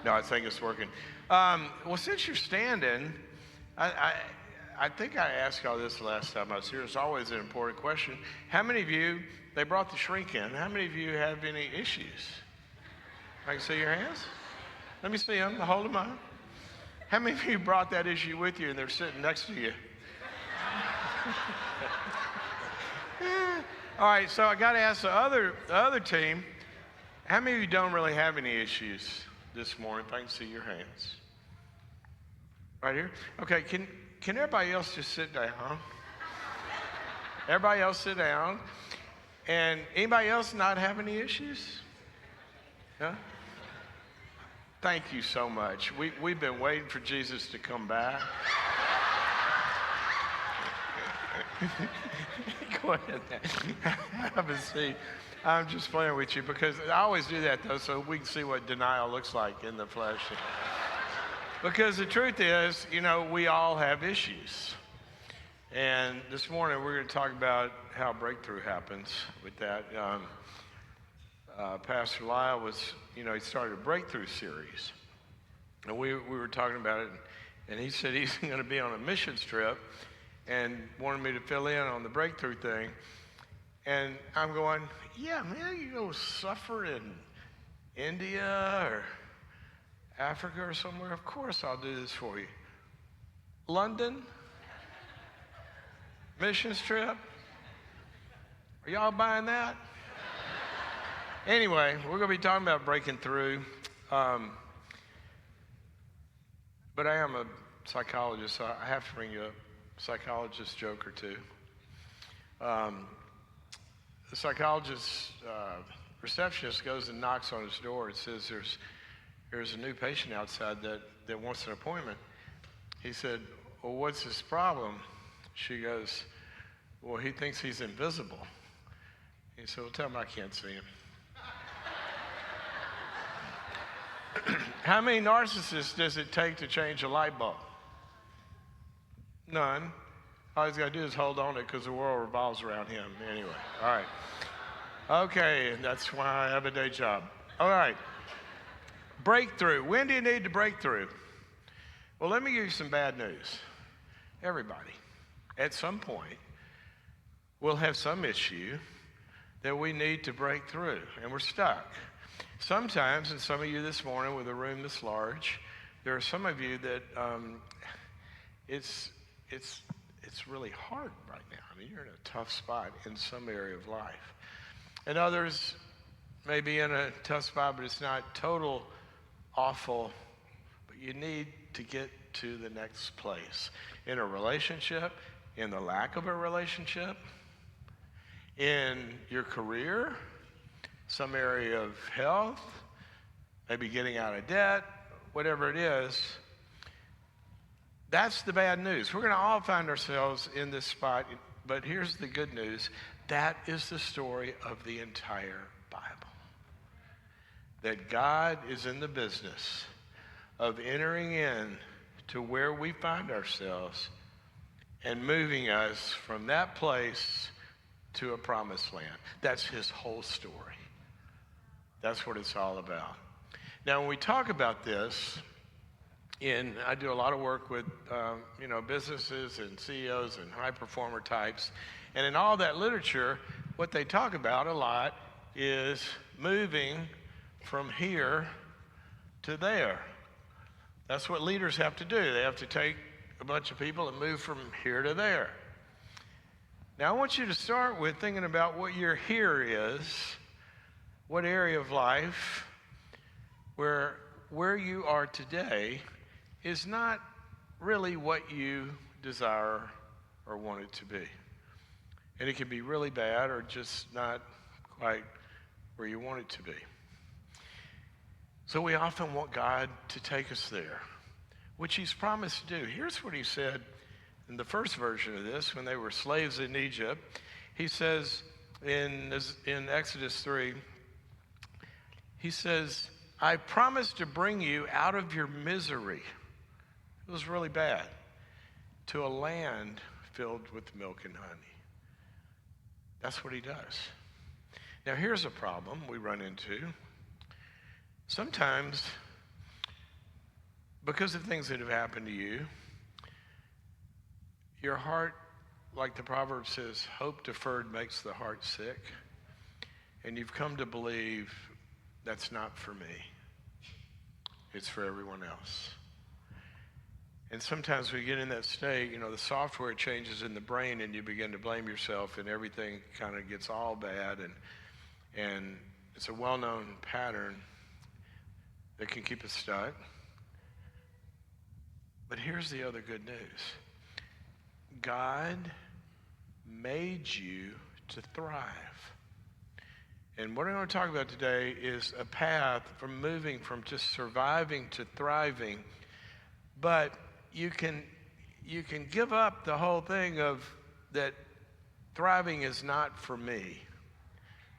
No, I think it's working. Well, since you're standing, I think I asked y'all this the last time I was here. It's always an important question. How many of you, they brought the shrink in, how many of you have any issues? I can see your hands. Let me see them. Hold them up. How many of you brought that issue with you and they're sitting next to you? All right, so I got to ask the other team, how many of you don't really have any issues this morning? If I can see your hands. Right here? Okay, can everybody else just sit down? Everybody else sit down. And anybody else not have any issues? Huh? Thank you so much. We've been waiting for Jesus to come back. Go ahead. Have a seat. I'm just playing with you because I always do that, though, so we can see what denial looks like in the flesh. Because the truth is, we all have issues. And this morning we're going to talk about how breakthrough happens with that. Pastor Lyle he started a breakthrough series. And we were talking about it, and he said he's going to be on a missions trip and wanted me to fill in on the breakthrough thing. And I'm going, yeah, man, you go suffer in India or Africa or somewhere. Of course I'll do this for you. London? Missions trip? Are y'all buying that? Anyway, we're going to be talking about breaking through. But I am a psychologist, so I have to bring you a psychologist joke or two. The psychologist receptionist goes and knocks on his door and says, there's a new patient outside that wants an appointment. He said, well, what's his problem? She goes, well, he thinks he's invisible. He said, well, tell him I can't see him. How many narcissists does it take to change a light bulb? None. All he's got to do is hold on to it because the world revolves around him anyway. All right. Okay, that's why I have a day job. All right. Breakthrough. When do you need to break through? Well, let me give you some bad news. Everybody, at some point, will have some issue that we need to break through, and we're stuck. Sometimes, and some of you this morning with a room this large, there are some of you that it's really hard right now. I mean, you're in a tough spot in some area of life. And others may be in a tough spot, but it's not total awful, but you need to get to the next place. In a relationship, in the lack of a relationship, in your career, some area of health, maybe getting out of debt, whatever it is. That's the bad news. We're going to all find ourselves in this spot, but here's the good news. That is the story of the entire Bible. That God is in the business of entering in to where we find ourselves and moving us from that place to a promised land. That's his whole story. That's what it's all about. Now, when we talk about this, I do a lot of work with businesses and CEOs and high performer types, and in all that literature, what they talk about a lot is moving from here to there. That's what leaders have to do. They have to take a bunch of people and move from here to there. Now, I want you to start with thinking about what your here is, what area of life where you are today is not really what you desire or want it to be. And it can be really bad or just not quite where you want it to be. So we often want God to take us there, which he's promised to do. Here's what he said in the first version of this, when they were slaves in Egypt. He says in Exodus 3, he says, I promise to bring you out of your misery. It was really bad. To a land filled with milk and honey. That's what he does. Now here's a problem we run into. Sometimes because of things that have happened to you, your heart, like the proverb says, hope deferred makes the heart sick. And you've come to believe that's not for me. It's for everyone else. And sometimes we get in that state, the software changes in the brain and you begin to blame yourself and everything kind of gets all bad. And it's a well-known pattern that can keep us stuck. But here's the other good news. God made you to thrive. And what I want to talk about today is a path from moving from just surviving to thriving. But you can give up the whole thing of that thriving is not for me.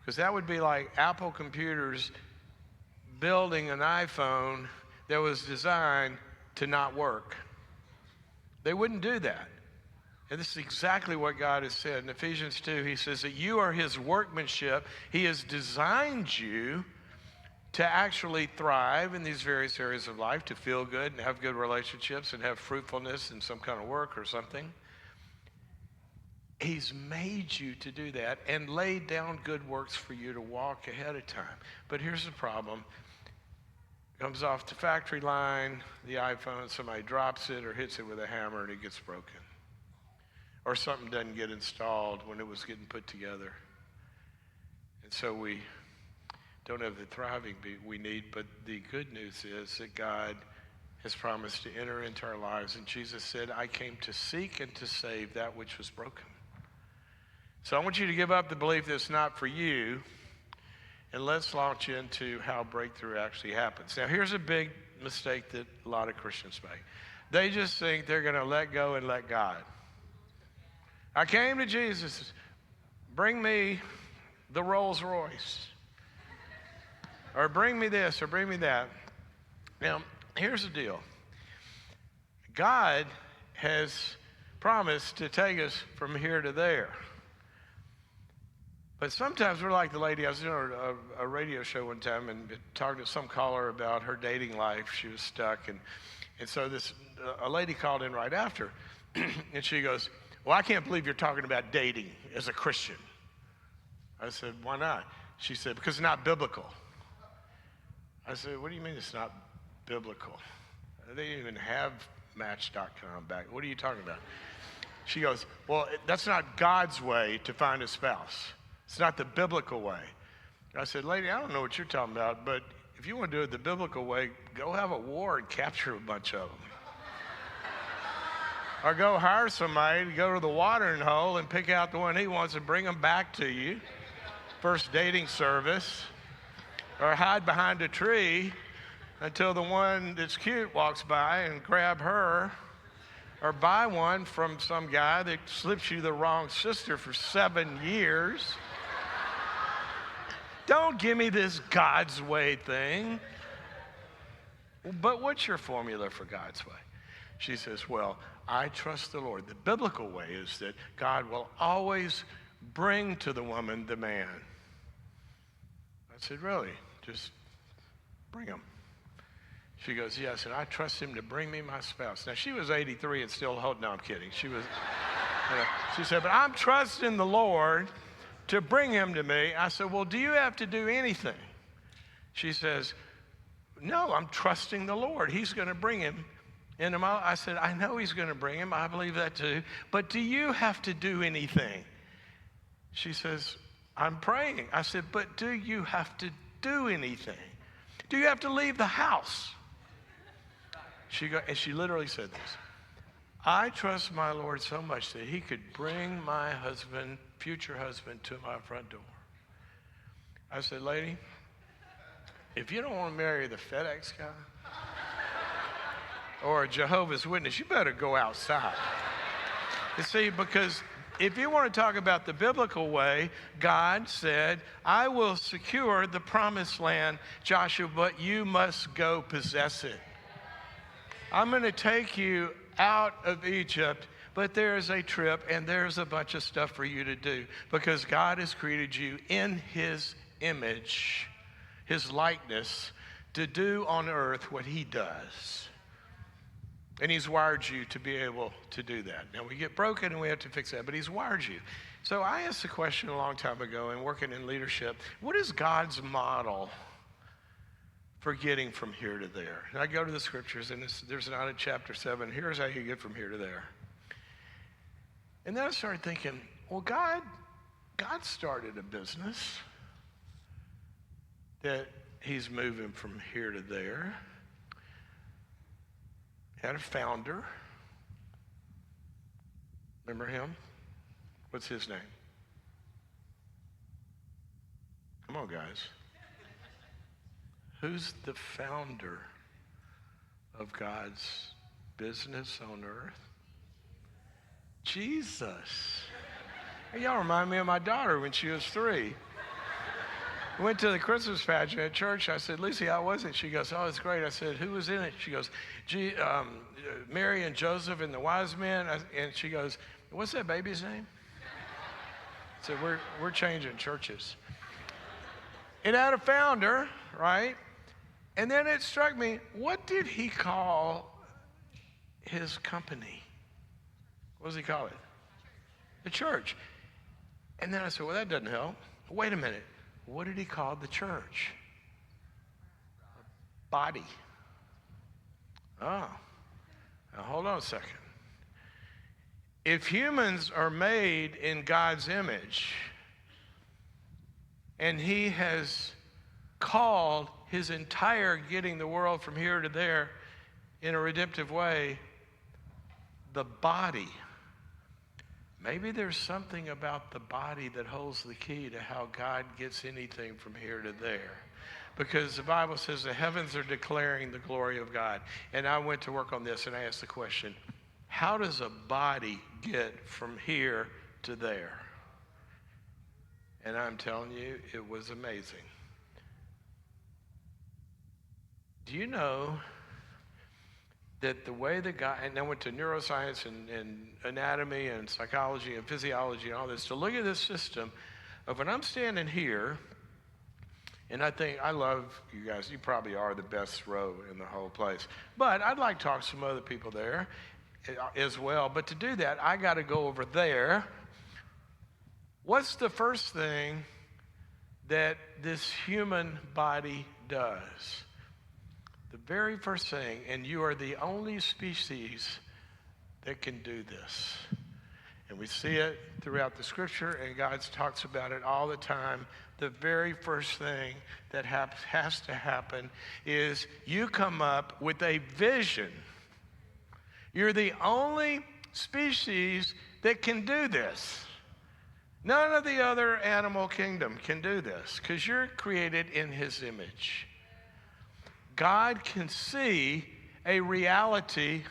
Because that would be like Apple Computers building an iPhone that was designed to not work. They wouldn't do that. And this is exactly what God has said. In Ephesians 2, he says that you are his workmanship. He has designed you to actually thrive in these various areas of life, to feel good and have good relationships and have fruitfulness in some kind of work or something. He's made you to do that and laid down good works for you to walk ahead of time. But here's the problem. It comes off the factory line, the iPhone, somebody drops it or hits it with a hammer and it gets broken. Or something doesn't get installed when it was getting put together. And so we don't have the thriving we need, but the good news is that God has promised to enter into our lives. And Jesus said, I came to seek and to save that which was broken. So I want you to give up the belief that it's not for you, and let's launch into how breakthrough actually happens. Now, here's a big mistake that a lot of Christians make. They just think they're going to let go and let God. I came to Jesus, bring me the Rolls Royce, or bring me this, or bring me that. Now, here's the deal. God has promised to take us from here to there. But sometimes we're like the lady. I was doing a radio show one time and talking to some caller about her dating life. She was stuck. And so a lady called in right after. And she goes, well, I can't believe you're talking about dating as a Christian. I said, why not? She said, because it's not biblical. I said, what do you mean it's not biblical? They didn't even have Match.com back. What are you talking about? She goes, well, that's not God's way to find a spouse. It's not the biblical way. I said, lady, I don't know what you're talking about, but if you want to do it the biblical way, go have a war and capture a bunch of them. Or go hire somebody to go to the watering hole and pick out the one he wants and bring them back to you. First dating service. Or hide behind a tree until the one that's cute walks by and grab her. Or buy one from some guy that slips you the wrong sister for 7 years. Don't give me this God's way thing. But what's your formula for God's way? She says, well, I trust the Lord. The biblical way is that God will always bring to the woman the man. I said, really? Just bring him. She goes, yes, and I trust him to bring me my spouse. Now, she was 83 and still holding, no, I'm kidding. She said, but I'm trusting the Lord to bring him to me. I said, well, do you have to do anything? She says, no, I'm trusting the Lord. He's going to bring him into my life. I said, I know he's going to bring him. I believe that too. But do you have to do anything? She says, I'm praying. I said, but do you have to do anything? Do you have to leave the house? And she literally said this. I trust my Lord so much that he could bring my husband, future husband, to my front door. I said, lady, if you don't want to marry the FedEx guy or a Jehovah's Witness, you better go outside. You see, because if you want to talk about the biblical way, God said, I will secure the promised land, Joshua, but you must go possess it. I'm going to take you out of Egypt, but there's a trip and there's a bunch of stuff for you to do because God has created you in his image, his likeness, to do on earth what he does. And he's wired you to be able to do that. Now, we get broken and we have to fix that, but he's wired you. So I asked the question a long time ago in working in leadership, what is God's model for getting from here to there? And I go to the scriptures, and there's not a chapter 7. Here's how you get from here to there. And then I started thinking, well, God started a business that he's moving from here to there. Had a founder. Remember him? What's his name? Come on, guys. Who's the founder of God's business on earth? Jesus. Hey, y'all remind me of my daughter when she was 3. We went to the Christmas pageant at church. I said, Lucy, how was it? She goes, oh, it's great. I said, who was in it? She goes, Mary and Joseph and the wise men. And she goes, what's that baby's name? I said, we're changing churches. It had a founder, right? And then it struck me, what did he call his company? What does he call it? The church. And then I said, well, that doesn't help. Wait a minute. What did he call the church? Body. Oh. Now hold on a second. If humans are made in God's image, and he has called his entire getting the world from here to there in a redemptive way, the body. Maybe there's something about the body that holds the key to how God gets anything from here to there. Because the Bible says the heavens are declaring the glory of God. And I went to work on this and I asked the question, how does a body get from here to there? And I'm telling you, it was amazing. Do you know that the way that God, and I went to neuroscience and anatomy and psychology and physiology and all this to look at this system of when I'm standing here, and I think, I love you guys, you probably are the best row in the whole place, but I'd like to talk to some other people there as well, but to do that, I got to go over there. What's the first thing that this human body does? The very first thing, and you are the only species that can do this. And we see it throughout the scripture, and God talks about it all the time. The very first thing that has to happen is you come up with a vision. You're the only species that can do this. None of the other animal kingdom can do this because you're created in his image. God can see a reality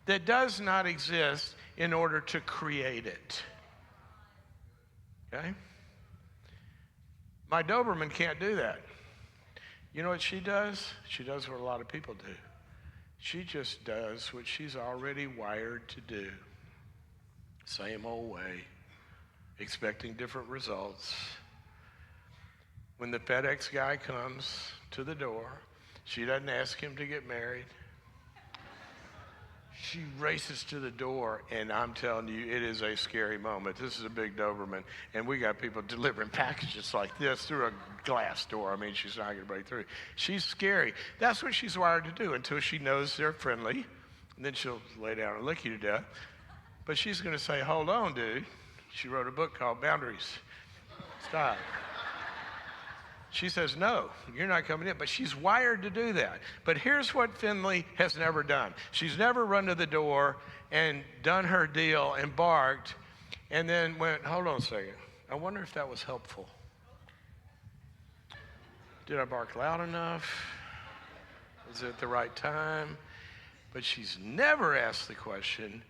that does not exist in order to create it. Okay? My Doberman can't do that. You know what she does? She does what a lot of people do. She just does what she's already wired to do. Same old way, expecting different results. When the FedEx guy comes to the door, she doesn't ask him to get married. She races to the door, and I'm telling you, it is a scary moment. This is a big Doberman, and we got people delivering packages like this through a glass door. I mean, she's not going to break through. She's scary. That's what she's wired to do until she knows they're friendly, and then she'll lay down and lick you to death. But she's going to say, hold on, dude. She wrote a book called Boundaries. Stop. She says, no, you're not coming in. But she's wired to do that. But here's what Finley has never done. She's never run to the door and done her deal and barked and then went, hold on a second. I wonder if that was helpful. Did I bark loud enough? Was it at the right time? But she's never asked the question,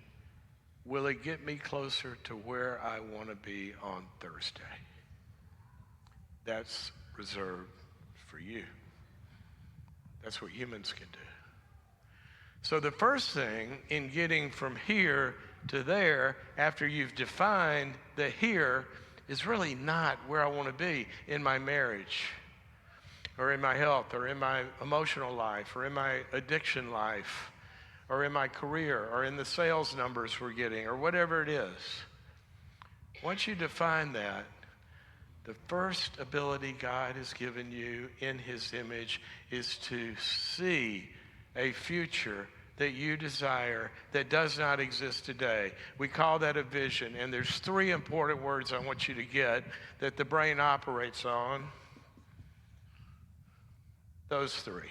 will it get me closer to where I want to be on Thursday? That's reserved for you. That's what humans can do. So the first thing in getting from here to there, after you've defined the here, is really not where I want to be in my marriage, or in my health, or in my emotional life, or in my addiction life, or in my career, or in the sales numbers we're getting, or whatever it is. Once you define that, the first ability God has given you in his image is to see a future that you desire that does not exist today. We call that a vision, and there's three important words I want you to get that the brain operates on. Those three.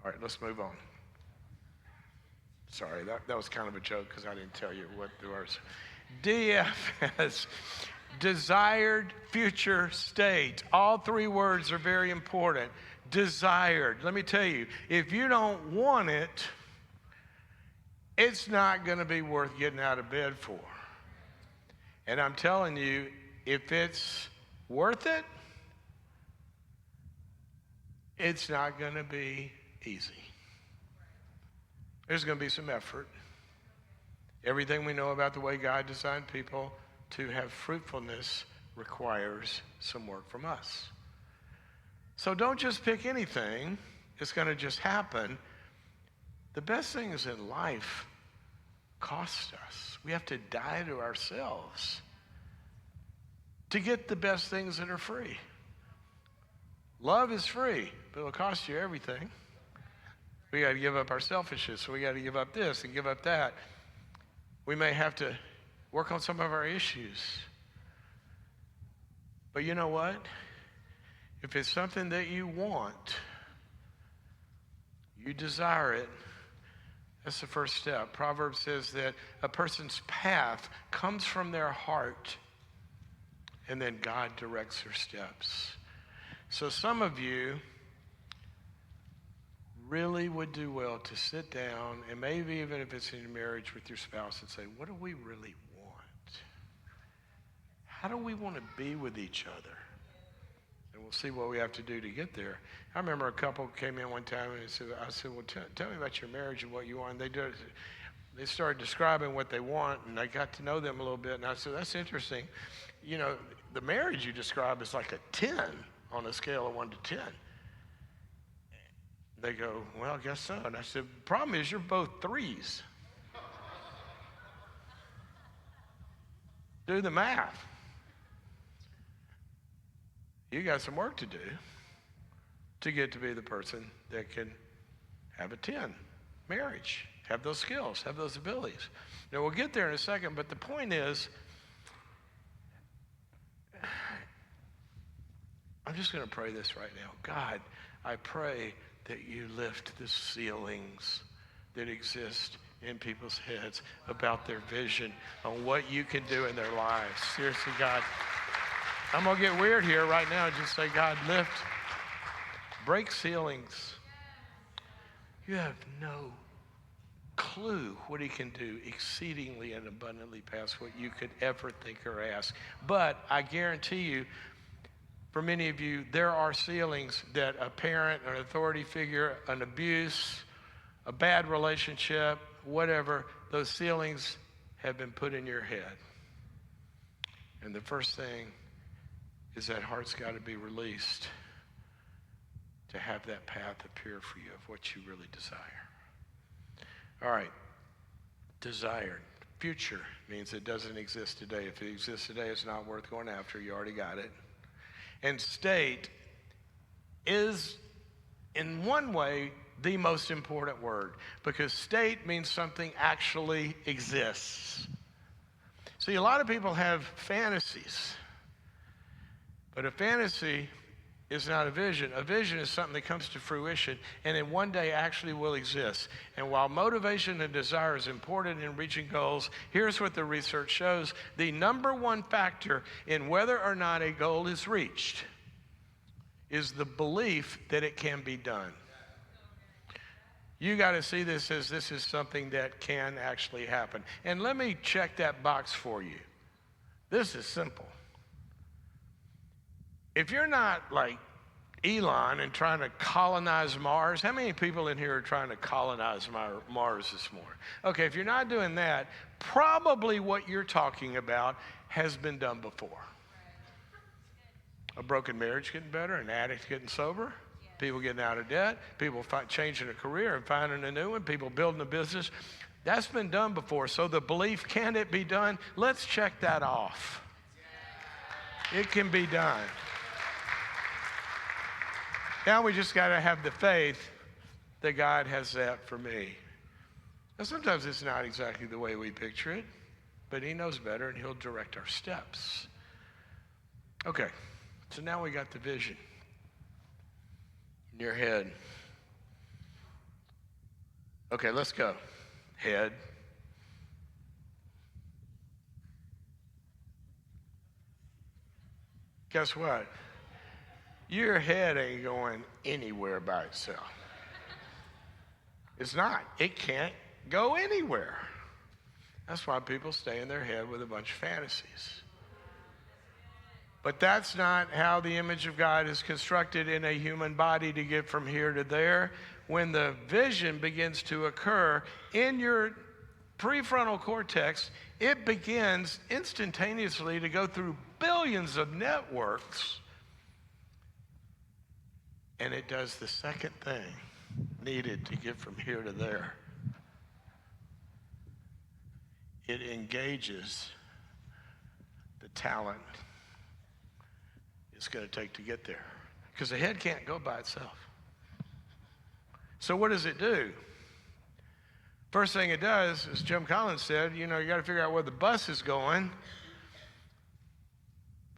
All right, let's move on. Sorry, that was kind of a joke because I didn't tell you what the words. DFS, desired future state. All three words are very important. Desired. Let me tell you, if you don't want it, it's not going to be worth getting out of bed for. And I'm telling you, if it's worth it, it's not going to be easy. There's going to be some effort. Everything we know about the way God designed people to have fruitfulness requires some work from us. So don't just pick anything. It's going to just happen. The best things in life cost us. We have to die to ourselves to get the best things that are free. Love is free, but it'll cost you everything. We got to give up our selfishness. We got to give up this and give up that. We may have to work on some of our issues. But you know what? If it's something that you want, you desire it, that's the first step. Proverbs says that a person's path comes from their heart, and then God directs their steps. So some of you really would do well to sit down, and maybe even if it's in your marriage with your spouse, and say, what do we really want? How do we want to be with each other? And we'll see what we have to do to get there. I remember a couple came in one time, and I said, well, tell me about your marriage and what you want. And they started describing what they want, and I got to know them a little bit, and I said, that's interesting. You know, the marriage you describe is like a 10 on a scale of 1 to 10. They go, well, I guess so. And I said, the problem is you're both 3s. Do the math. You got some work to do to get to be the person that can have a 10 marriage, have those skills, have those abilities. Now, we'll get there in a second, but the point is, I'm just going to pray this right now. God, I pray that you lift the ceilings that exist in people's heads about their vision on what you can do in their lives. Seriously, God, I'm going to get weird here right now and just say, God, break ceilings. You have no clue what he can do exceedingly and abundantly past what you could ever think or ask. But I guarantee you, for many of you, there are ceilings that a parent, an authority figure, an abuse, a bad relationship, whatever, those ceilings have been put in your head. And the first thing is that heart's got to be released to have that path appear for you of what you really desire. All right, desired. Future means it doesn't exist today. If it exists today, it's not worth going after. You already got it. And state is, in one way, the most important word, because state means something actually exists. See, a lot of people have fantasies, but a fantasy is not a vision. A vision is something that comes to fruition and in one day actually will exist. And while motivation and desire is important in reaching goals, here's what the research shows. The number one factor in whether or not a goal is reached is the belief that it can be done. You got to see this as this is something that can actually happen. And let me check that box for you. This is simple. If you're not like Elon and trying to colonize Mars, how many people in here are trying to colonize Mars this morning? Okay, if you're not doing that, probably what you're talking about has been done before. A broken marriage getting better, an addict getting sober. Yes. people getting out of debt, people changing a career and finding a new one, people building a business. That's been done before. So the belief, can it be done? Let's check that off. It can be done. Now we just got to have the faith that God has that for me. Now sometimes it's not exactly the way we picture it, but he knows better and he'll direct our steps. Okay, so now we got the vision in your head. Okay, let's go. Head. Guess what? Your head ain't going anywhere by itself. It's not. It can't go anywhere. That's why people stay in their head with a bunch of fantasies. But that's not how the image of God is constructed in a human body to get from here to there. When the vision begins to occur in your prefrontal cortex, it begins instantaneously to go through billions of networks, and it does the second thing needed to get from here to there. It engages the talent it's going to take to get there, because the head can't go by itself. So what does it do? First thing it does, as Jim Collins said, you got to figure out where the bus is going.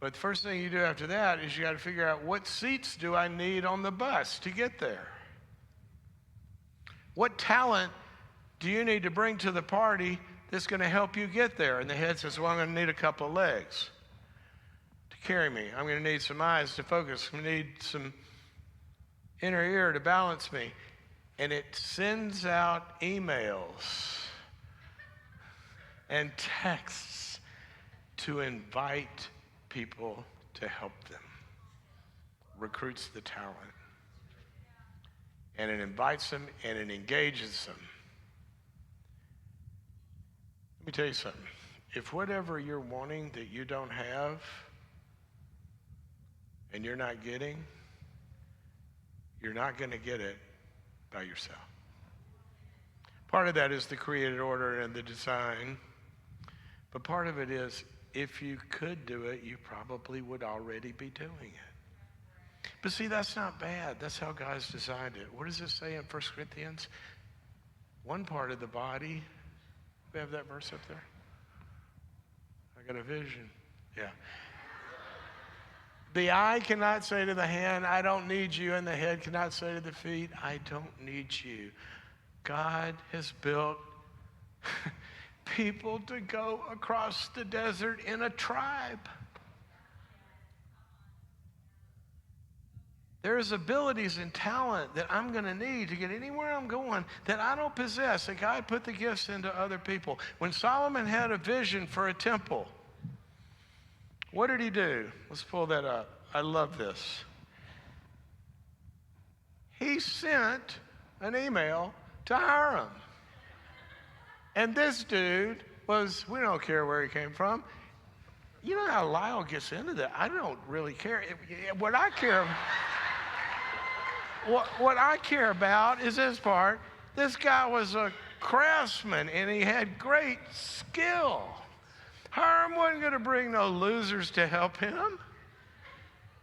But the first thing you do after that is you got to figure out, what seats do I need on the bus to get there? What talent do you need to bring to the party that's going to help you get there? And the head says, well, I'm going to need a couple of legs to carry me. I'm going to need some eyes to focus. I'm going to need some inner ear to balance me. And it sends out emails and texts to invite people to help them. Recruits the talent. And it invites them and it engages them. Let me tell you something. If whatever you're wanting that you don't have and you're not getting, you're not going to get it by yourself. Part of that is the created order and the design. But part of it is, if you could do it, you probably would already be doing it. But see, that's not bad. That's how God's designed it. What does it say in 1 Corinthians? One part of the body. We have that verse up there? I got a vision. Yeah. The eye cannot say to the hand, I don't need you, and the head cannot say to the feet, I don't need you. God has built people to go across the desert in a tribe. There's abilities and talent that I'm going to need to get anywhere I'm going that I don't possess. And God put the gifts into other people. When Solomon had a vision for a temple, what did he do? Let's pull that up. I love this. He sent an email to Hiram. And this dude was, we don't care where he came from. You know how Lyle gets into that? I don't really care. What I care about is this part. This guy was a craftsman, and he had great skill. Hiram wasn't going to bring no losers to help him.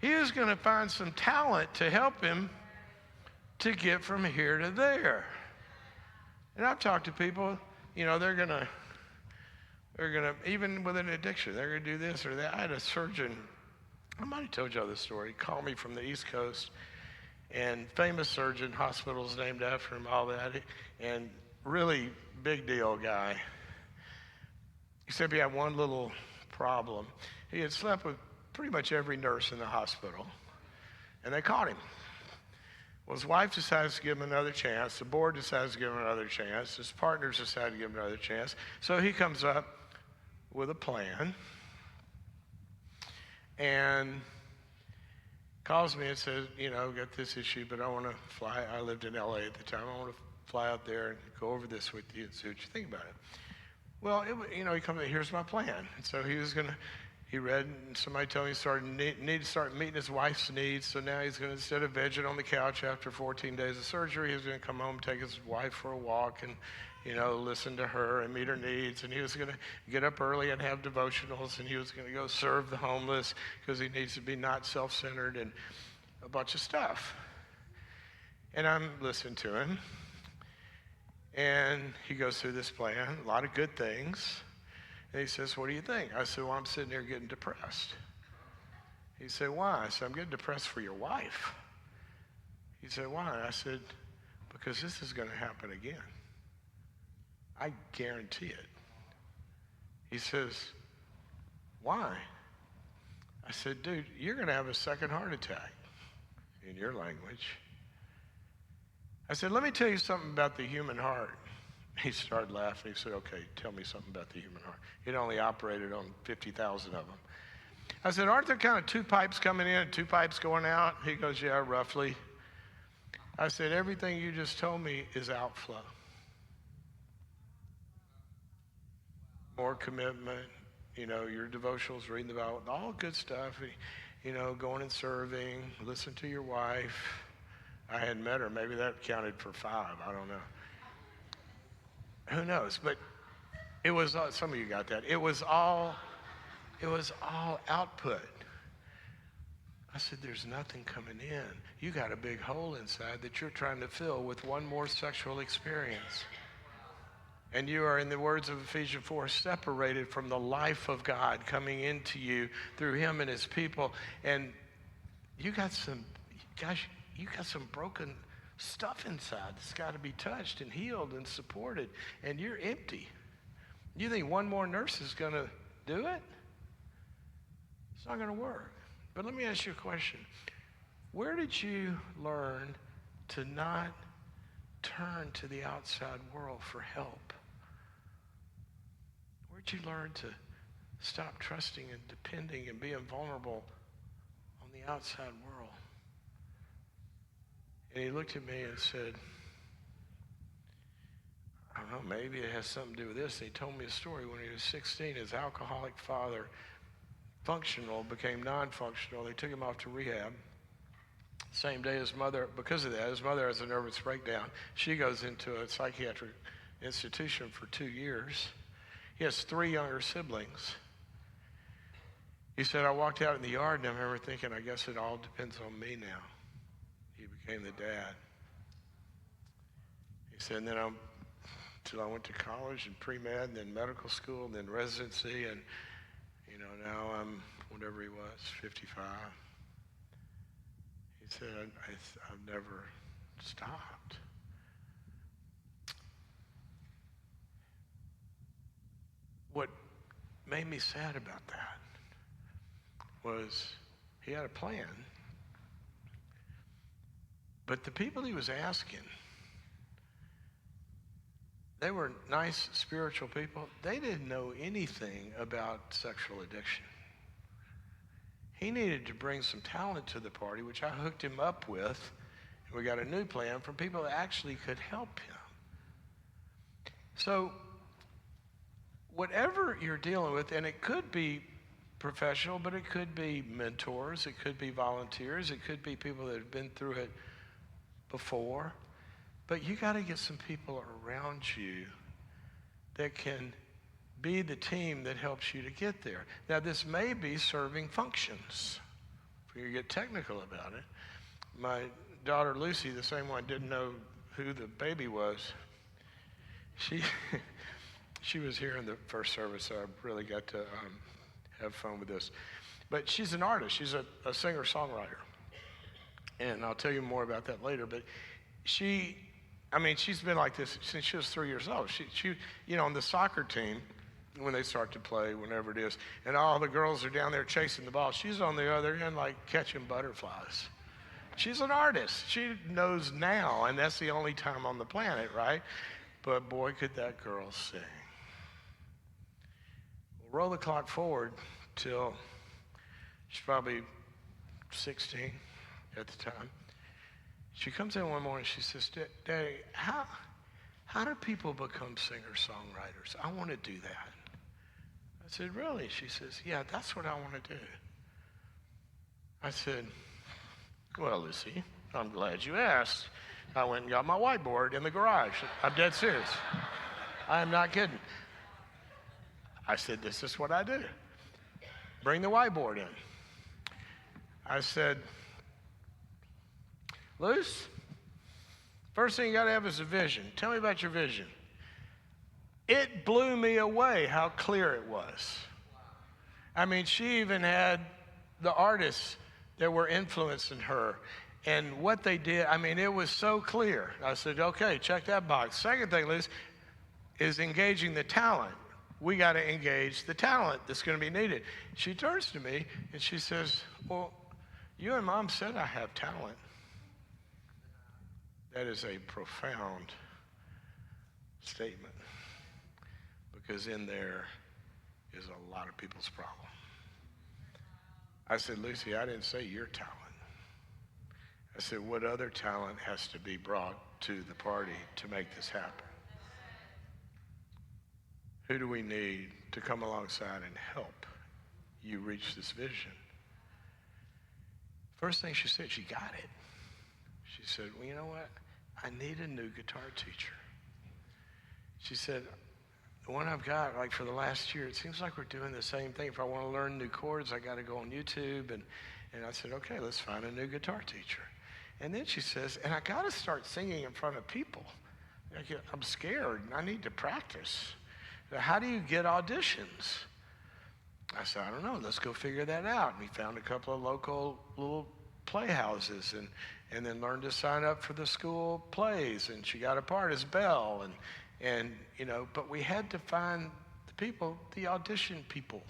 He was going to find some talent to help him to get from here to there. And I've talked to people, they're going to, even with an addiction, they're going to do this or that. I had a surgeon, I might have told y'all this story, call me from the East Coast, and famous surgeon, hospitals named after him, all that, and really big deal guy. Except he had one little problem. He had slept with pretty much every nurse in the hospital, and they caught him. Well, his wife decides to give him another chance. The board decides to give him another chance. His partners decide to give him another chance. So he comes up with a plan and calls me and says, I've got this issue, but I want to fly. I lived in LA at the time. I want to fly out there and go over this with you and see what you think about it. Well, he comes in, here's my plan. And so he was going to He read, and somebody told him he need to start meeting his wife's needs. So now he's going to, instead of vegging on the couch after 14 days of surgery, he's going to come home, take his wife for a walk, and listen to her and meet her needs. And he was going to get up early and have devotionals, and he was going to go serve the homeless because he needs to be not self-centered and a bunch of stuff. And I'm listening to him, and he goes through this plan, a lot of good things. And he says, what do you think? I said, well, I'm sitting here getting depressed. He said, why? I said, I'm getting depressed for your wife. He said, why? I said, because this is going to happen again. I guarantee it. He says, why? I said, dude, you're going to have a second heart attack, in your language. I said, let me tell you something about the human heart. He started laughing. He said, okay, tell me something about the human heart. He'd only operated on 50,000 of them. I said, aren't there kind of two pipes coming in and two pipes going out? He goes, yeah, roughly. I said, everything you just told me is outflow. More commitment, your devotionals, reading the Bible, all good stuff, going and serving, listen to your wife. I hadn't met her. Maybe that counted for 5. I don't know. Who knows? But it was, some of you got that. It was all output. I said, there's nothing coming in. You got a big hole inside that you're trying to fill with one more sexual experience. And you are, in the words of Ephesians 4, separated from the life of God coming into you through him and his people. And you got some broken stuff inside that's got to be touched and healed and supported, and you're empty. You think one more nurse is going to do it? It's not going to work. But let me ask you a question. Where did you learn to not turn to the outside world for help? Where did you learn to stop trusting and depending and being vulnerable on the outside world? And he looked at me and said, I don't know, maybe it has something to do with this. And he told me a story. When he was 16, his alcoholic father, functional, became non-functional. They took him off to rehab. Same day his mother, because of that, his mother has a nervous breakdown. She goes into a psychiatric institution for 2 years. He has 3 younger siblings. He said, I walked out in the yard and I remember thinking, I guess it all depends on me now. He became the dad. He said, and then until I went to college and pre-med and then medical school and then residency, and now I'm whatever he was, 55. He said, I've never stopped. What made me sad about that was he had a plan, but the people he was asking, they were nice spiritual people. They didn't know anything about sexual addiction. He needed to bring some talent to the party, which I hooked him up with, and we got a new plan from people that actually could help him. So whatever you're dealing with, and it could be professional, but it could be mentors, it could be volunteers, it could be people that have been through it before, but you got to get some people around you that can be the team that helps you to get there. Now, this may be serving functions. If you get technical about it. My daughter Lucy, the same one, didn't know who the baby was. She was here in the first service, so I really got to have fun with this. But she's an artist. She's a singer-songwriter. And I'll tell you more about that later. But she's been like this since she was 3 years old. She on the soccer team, when they start to play, whenever it is, and all the girls are down there chasing the ball, she's on the other end like catching butterflies. She's an artist. She knows now, and that's the only time on the planet, right? But boy, could that girl sing. We'll roll the clock forward till she's probably 16 at the time. She comes in one morning, she says, Daddy, how do people become singer-songwriters? I want to do that. I said, really? She says, yeah, that's what I want to do. I said, well, Lucy, I'm glad you asked. I went and got my whiteboard in the garage. I'm dead serious. I am not kidding. I said, this is what I do. Bring the whiteboard in. I said, Luce, first thing you got to have is a vision. Tell me about your vision. It blew me away how clear it was. I mean, she even had the artists that were influencing her and what they did. I mean, it was so clear. I said, okay, check that box. Second thing, Liz, is engaging the talent. We got to engage the talent that's going to be needed. She turns to me and she says, well, you and Mom said I have talent. That is a profound statement, because in there is a lot of people's problem. I said, Lucy, I didn't say your talent. I said, what other talent has to be brought to the party to make this happen? Who do we need to come alongside and help you reach this vision? First thing she said, she got it. She said, well, you know what? I need a new guitar teacher. She said, the one I've got, like for the last year, it seems like we're doing the same thing. If I want to learn new chords, I got to go on YouTube. And I said, okay, let's find a new guitar teacher. And then she says, and I got to start singing in front of people. I'm scared, and I need to practice. How do you get auditions? I said, I don't know. Let's go figure that out. And we found a couple of local little playhouses and then learned to sign up for the school plays. And she got a part as Belle. And you know, but we had to find the people, the audition people,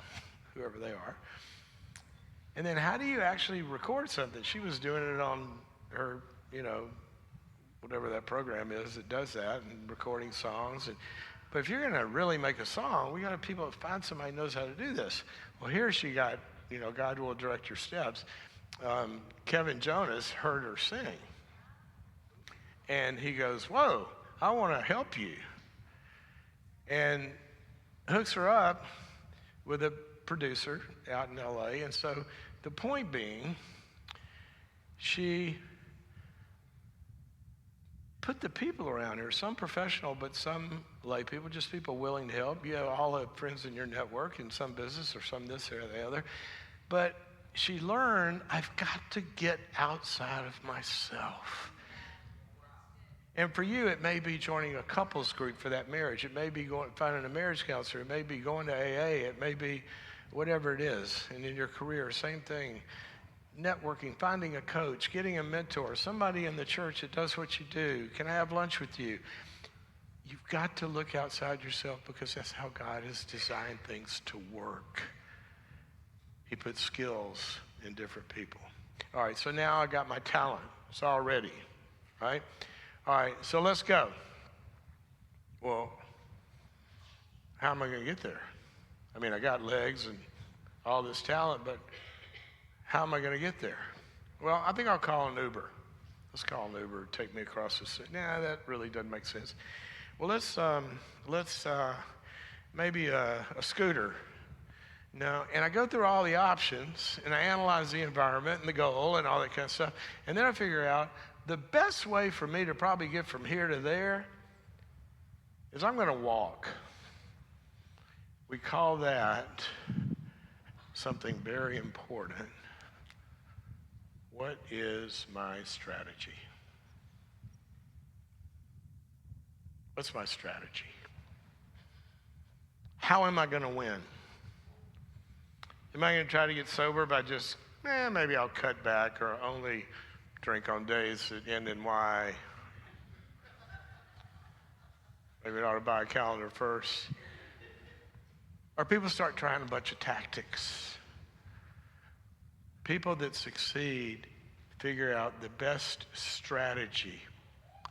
whoever they are. And then how do you actually record something? She was doing it on her, you know, whatever that program is that does that, and recording songs. But if you're going to really make a song, we got to find somebody who knows how to do this. Well, here she got, you know, God will direct your steps. Kevin Jonas heard her sing. And he goes, whoa, I want to help you. And hooks her up with a producer out in L.A. And so the point being, she put the people around her, some professional, but some lay people, just people willing to help. You have all the friends in your network in some business or some this or the other. But she learned, I've got to get outside of myself. And for you, it may be joining a couples group for that marriage. It may be finding a marriage counselor. It may be going to AA. It may be whatever it is. And in your career, same thing. Networking, finding a coach, getting a mentor, somebody in the church that does what you do. Can I have lunch with you? You've got to look outside yourself, because that's how God has designed things to work. He puts skills in different people. All right, so now I got my talent. It's all ready, right? All right, so let's go. Well, how am I going to get there? I mean, I got legs and all this talent, but how am I going to get there? Well, I think I'll call an Uber. Let's call an Uber, take me across the city. Nah, that really doesn't make sense. Well, let's maybe a scooter. No, and I go through all the options, and I analyze the environment and the goal and all that kind of stuff. And then I figure out the best way for me to probably get from here to there is I'm going to walk. We call that something very important. What is my strategy? What's my strategy? How am I going to win? Am I going to try to get sober by just, maybe I'll cut back or only drink on days that end in Y? Maybe I ought to buy a calendar first. Or people start trying a bunch of tactics. People that succeed figure out the best strategy.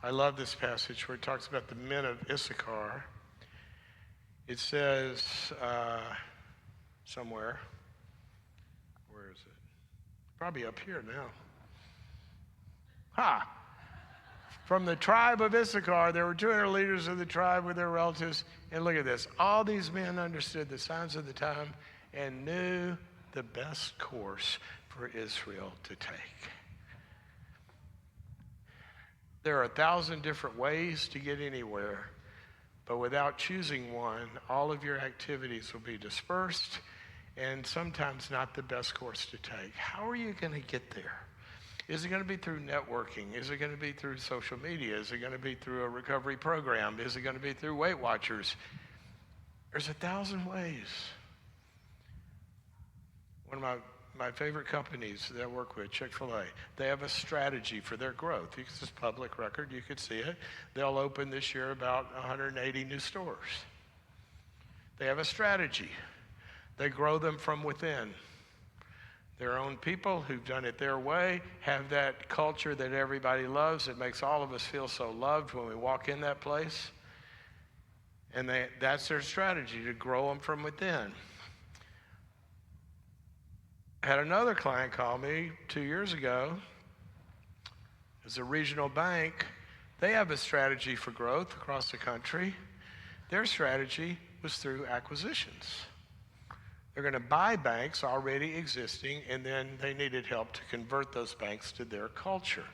I love this passage where it talks about the men of Issachar. It says somewhere, where is it? Probably up here now. From the tribe of Issachar, there were 200 leaders of the tribe with their relatives. And look at this. All these men understood the signs of the time and knew the best course for Israel to take. There are 1,000 different ways to get anywhere, but without choosing one, all of your activities will be dispersed and sometimes not the best course to take. How are you going to get there? Is it going to be through networking? Is it going to be through social media? Is it going to be through a recovery program? Is it going to be through Weight Watchers? There's 1,000 ways. One of my favorite companies that I work with, Chick-fil-A, they have a strategy for their growth. It's just public record. You could see it. They'll open this year about 180 new stores. They have a strategy. They grow them from within. Their own people who've done it their way have that culture that everybody loves. It makes all of us feel so loved when we walk in that place. And that's their strategy, to grow them from within. I had another client call me 2 years ago. It's a regional bank. They have a strategy for growth across the country. Their strategy was through acquisitions. They're going to buy banks already existing, and then they needed help to convert those banks to their culture.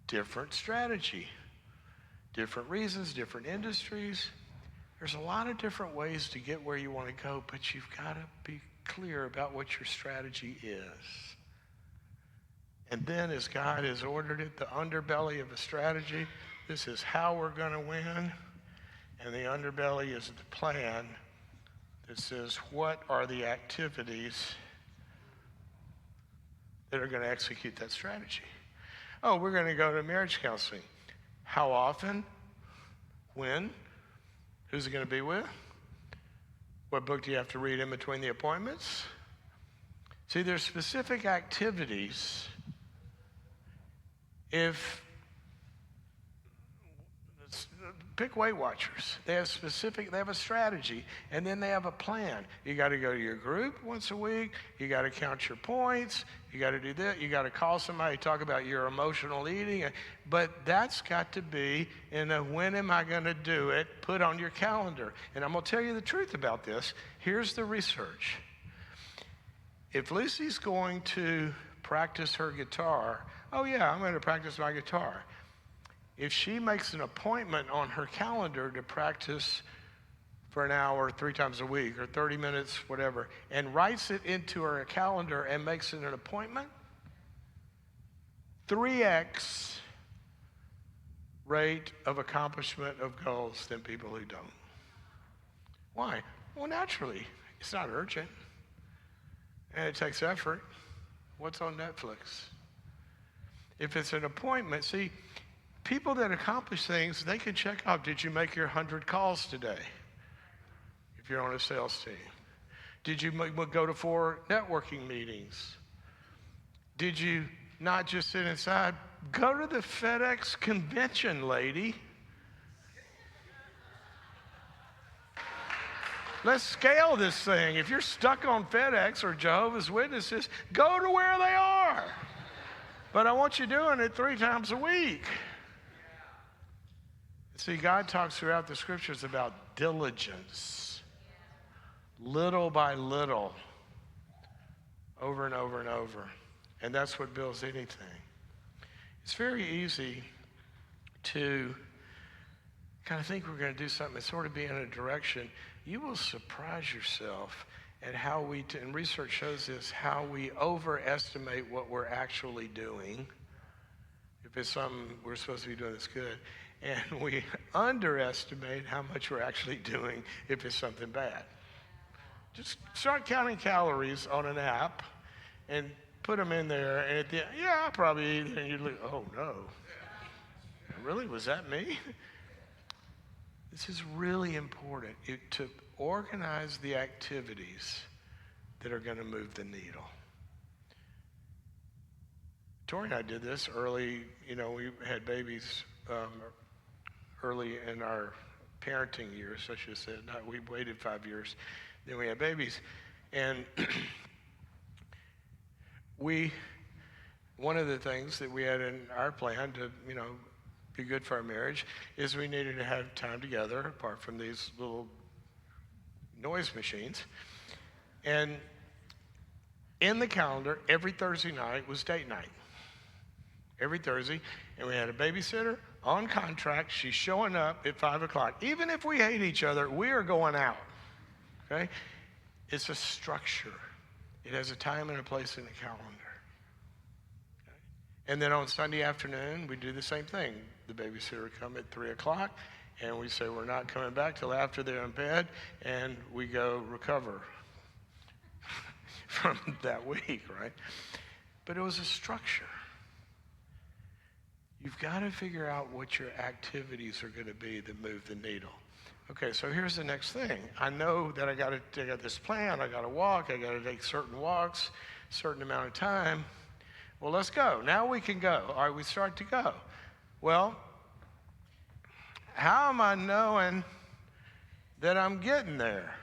Different strategy, different reasons, different industries. There's a lot of different ways to get where you want to go, but you've got to be clear about what your strategy is. And then as God has ordered it, the underbelly of a strategy, this is how we're going to win. And the underbelly is the plan that says, what are the activities that are going to execute that strategy? Oh, we're going to go to marriage counseling. How often? When? Who's it going to be with? What book do you have to read in between the appointments? See, there's specific activities. Pick Weight Watchers. They have a strategy, and then they have a plan. You got to go to your group once a week. You got to count your points. You got to do that. You got to call somebody, talk about your emotional eating. But that's got to be in a when am I going to do it, put on your calendar. And I'm going to tell you the truth about this. Here's the research. If Lucy's going to practice her guitar, oh yeah, I'm going to practice my guitar. If she makes an appointment on her calendar to practice for an hour 3 times a week or 30 minutes, whatever, and writes it into her calendar and makes it an appointment, 3x rate of accomplishment of goals than people who don't. Why? Well, naturally, it's not urgent, and it takes effort. What's on Netflix? If it's an appointment, see, people that accomplish things, they can check off, did you make your 100 calls today? If you're on a sales team. Did you go to 4 networking meetings? Did you not just sit inside? Go to the FedEx convention, lady. Let's scale this thing. If you're stuck on FedEx or Jehovah's Witnesses, go to where they are. But I want you doing it 3 times a week. See, God talks throughout the scriptures about diligence, little by little, over and over and over. And that's what builds anything. It's very easy to kind of think we're going to do something and sort of be in a direction. You will surprise yourself at how and research shows this, how we overestimate what we're actually doing. If it's something we're supposed to be doing that's good. And we underestimate how much we're actually doing if it's something bad. Just start counting calories on an app and put them in there. And at the end, yeah, I'll probably eat it. And you're like, oh no. Really? Was that me? This is really important to organize the activities that are going to move the needle. Tori and I did this early. We had babies early in our parenting years, I should have said. We waited 5 years, then we had babies. And one of the things that we had in our plan to, be good for our marriage is we needed to have time together apart from these little noise machines. And in the calendar, every Thursday night was date night. Every Thursday. And we had a babysitter on contract. She's showing up at 5 o'clock. Even if we hate each other, we are going out. Okay? It's a structure. It has a time and a place in the calendar. Okay? And then on Sunday afternoon, we do the same thing. The babysitter would come at 3 o'clock, and we say we're not coming back till after they're in bed, and we go recover from that week, right? But it was a structure. You've got to figure out what your activities are going to be that move the needle. Okay, so here's the next thing. I know that I got this plan. I got to walk. I got to take certain walks, certain amount of time. Well, let's go. Now we can go. All right, we start to go. Well, how am I knowing that I'm getting there?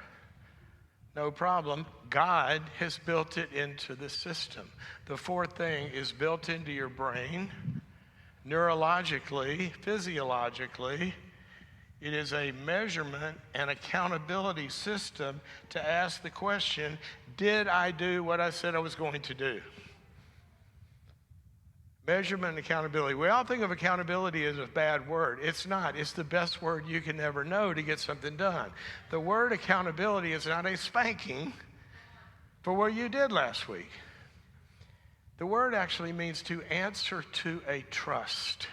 No problem. God has built it into the system. The fourth thing is built into your brain, neurologically, physiologically. It is a measurement and accountability system to ask the question, did I do what I said I was going to do? Measurement and accountability. We all think of accountability as a bad word. It's not. It's the best word you can ever know to get something done. The word accountability is not a spanking for what you did last week. The word actually means to answer to a trust.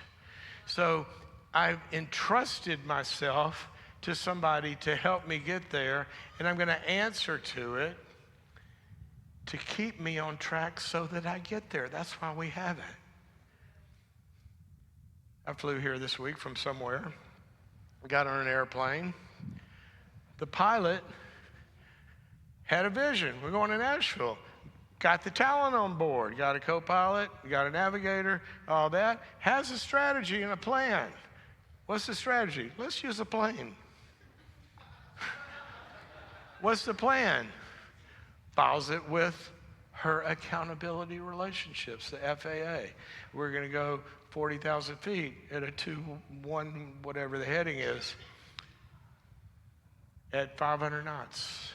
So I've entrusted myself to somebody to help me get there, and I'm going to answer to it to keep me on track so that I get there. That's why we have it. I flew here this week from somewhere, got on an airplane. The pilot had a vision. We're going to Nashville. Got the talent on board, got a co-pilot, got a navigator, all that. Has a strategy and a plan. What's the strategy? Let's use a plane. What's the plan? Files it with her accountability relationships, the FAA. We're going to go 40,000 feet at a 2-1, whatever the heading is, at 500 knots.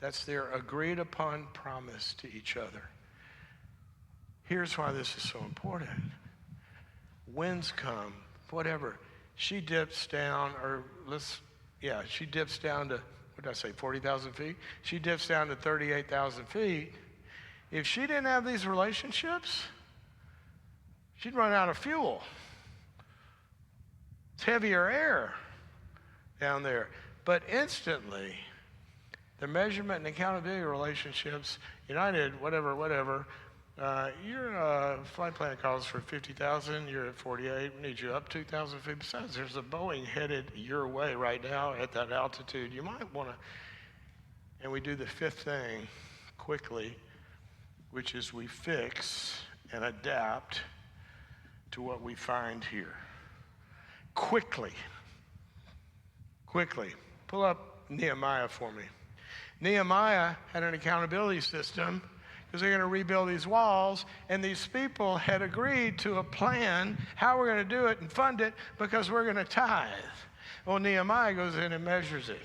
That's their agreed upon promise to each other. Here's why this is so important. Winds come, whatever. She dips down, she dips down to, what did I say, 40,000 feet? She dips down to 38,000 feet. If she didn't have these relationships, she'd run out of fuel. It's heavier air down there. But instantly, the measurement and accountability relationships, United, whatever, your flight plan calls for 50,000, you're at 48, we need you up 2,000 feet. Besides, there's a Boeing headed your way right now at that altitude. You might want to, and we do the fifth thing quickly, which is we fix and adapt to what we find here. Quickly. Pull up Nehemiah for me. Nehemiah had an accountability system because they're going to rebuild these walls, and these people had agreed to a plan how we're going to do it and fund it because we're going to tithe. Well, Nehemiah goes in and measures it,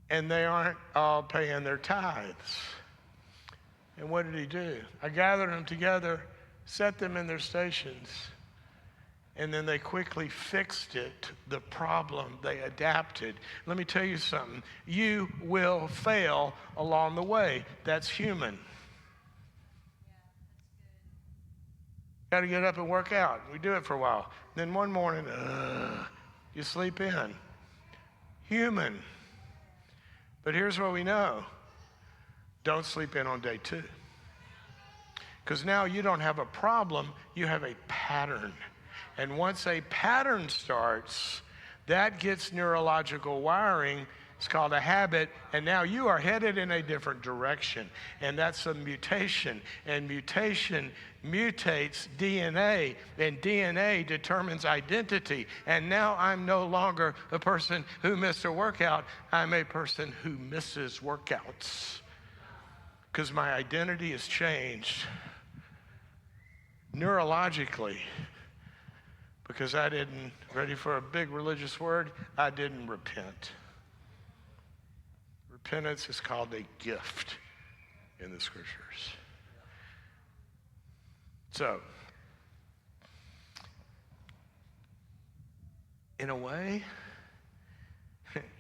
and they aren't all paying their tithes. And what did he do? I gathered them together, set them in their stations, and then they quickly fixed it, the problem. They adapted. Let me tell you something. You will fail along the way. That's human. Got to get up and work out. We do it for a while. Then one morning, you sleep in. Human. But here's what we know. Don't sleep in on day 2. Because now you don't have a problem, you have a pattern. And once a pattern starts, that gets neurological wiring. It's called a habit, and now you are headed in a different direction. And that's a mutation. And mutation mutates DNA, and DNA determines identity. And now I'm no longer a person who missed a workout. I'm a person who misses workouts. Because my identity has changed neurologically. because I didn't, ready for a big religious word, I didn't repent. Repentance is called a gift in the scriptures. So, in a way,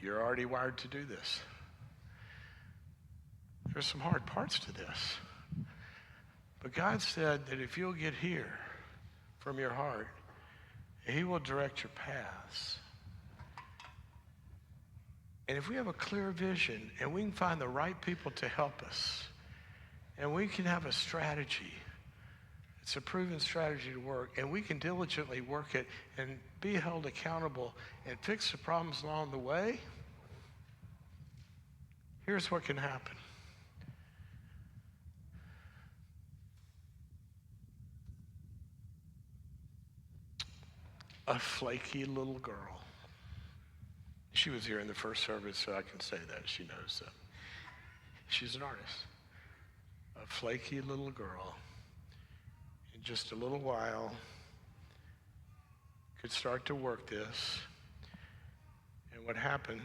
you're already wired to do this. There's some hard parts to this. But God said that if you'll get here from your heart, He will direct your paths. And if we have a clear vision and we can find the right people to help us, and we can have a strategy, it's a proven strategy to work, and we can diligently work it and be held accountable and fix the problems along the way, here's what can happen. A flaky little girl. She was here in the first service, so I can say that. She knows that. She's an artist. A flaky little girl, in just a little while, could start to work this. And what happened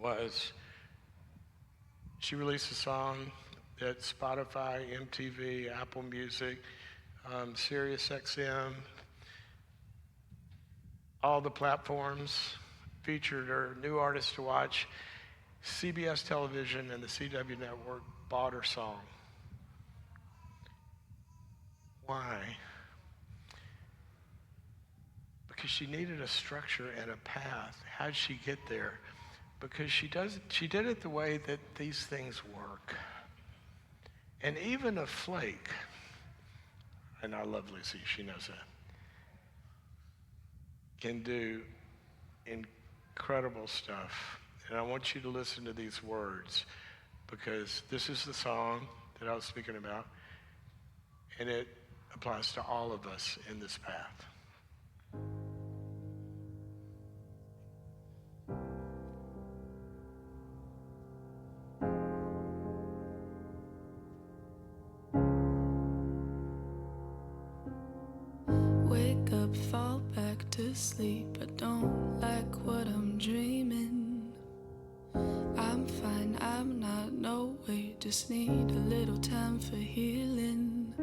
was she released a song that Spotify, MTV, Apple Music, Sirius XM, all the platforms featured her, new artists to watch. CBS Television and the CW Network bought her song. Why? Because she needed a structure and a path. How'd she get there? Because she did it the way that these things work. And even a flake, and I love Lucy, she knows that, can do incredible stuff. And I want you to listen to these words, because this is the song that I was speaking about, and it applies to all of us in this path. Wake up, fall back to sleep. I don't like what I'm dreaming. I'm fine, I'm not no way. Just need a little time for healing.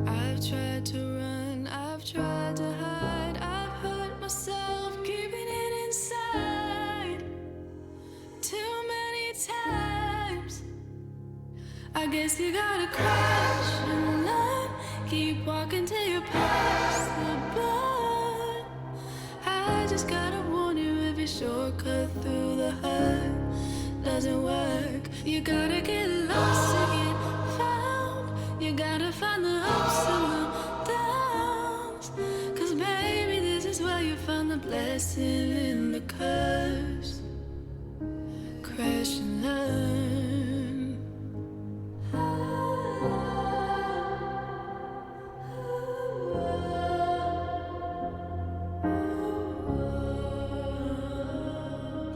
I've tried to run, I've tried to hide. I've hurt myself, keeping it inside too many times. I guess you gotta crash and learn. Keep walking till you're past the bar. I just gotta warn you, if you shortcut through the hurt doesn't work. You gotta get lost to get found. You gotta find the ups and the downs. 'Cause baby, this is where you find the blessing in the curse. Crash and learn.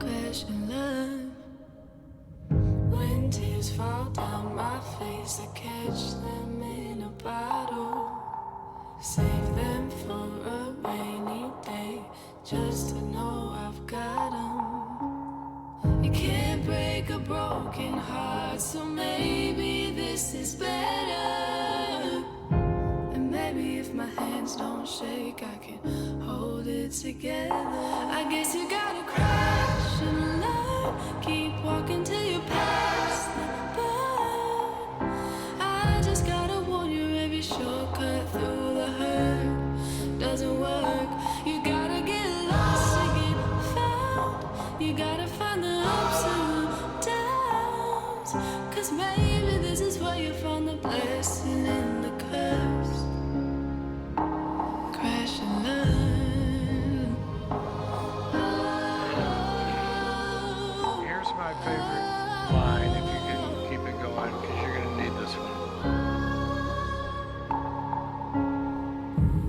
Crash and learn. When tears fall down my face, I catch them in a bottle. Save them for a rainy day, just to know I've got them. You can't break a broken heart, so maybe this is better. And maybe if my hands don't shake, I can hold it together. I guess you gotta crash and learn. Keep walking till you're past the burn. I just gotta warn you, if you shortcut through the hurt doesn't work. You gotta get lost to get found. You gotta find the ups and the downs. 'Cause maybe this is where you find the blessing in the curse. Crash and learn. Here's my favorite line, if you can keep it going, because you're going to need this one.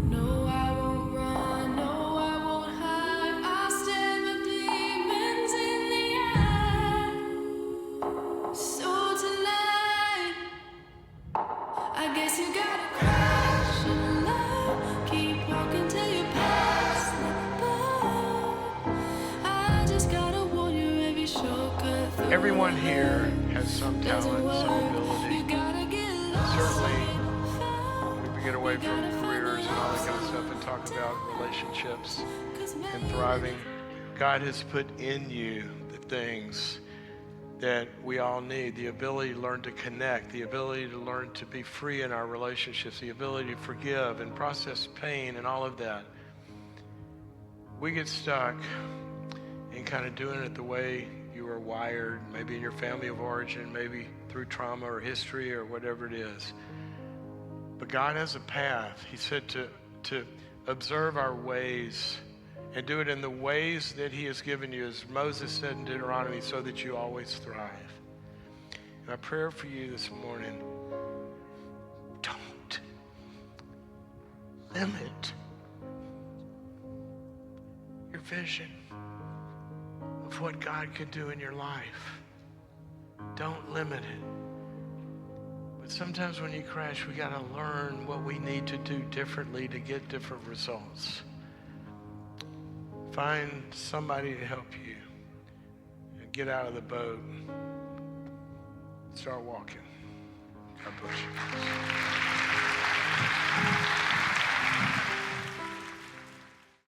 No, I won't run, no, I won't hide. I'll stare the demons in the eye. So tonight, I guess you gotta crash and learn. Keep walking till Everyone here has some talent, some ability. Certainly, when we get away from careers and all that kind of stuff and talk about relationships and thriving, God has put in you the things that we all need, the ability to learn to connect, the ability to learn to be free in our relationships, the ability to forgive and process pain and all of that. We get stuck in kind of doing it the way you were wired, maybe in your family of origin, maybe through trauma or history or whatever it is. But God has a path. He said to observe our ways and do it in the ways that he has given you, as Moses said in Deuteronomy, so that you always thrive. And my prayer for you this morning, don't limit your vision of what God could do in your life. Don't limit it. But sometimes when you crash, we got to learn what we need to do differently to get different results. Find somebody to help you and get out of the boat. Start walking. God bless you.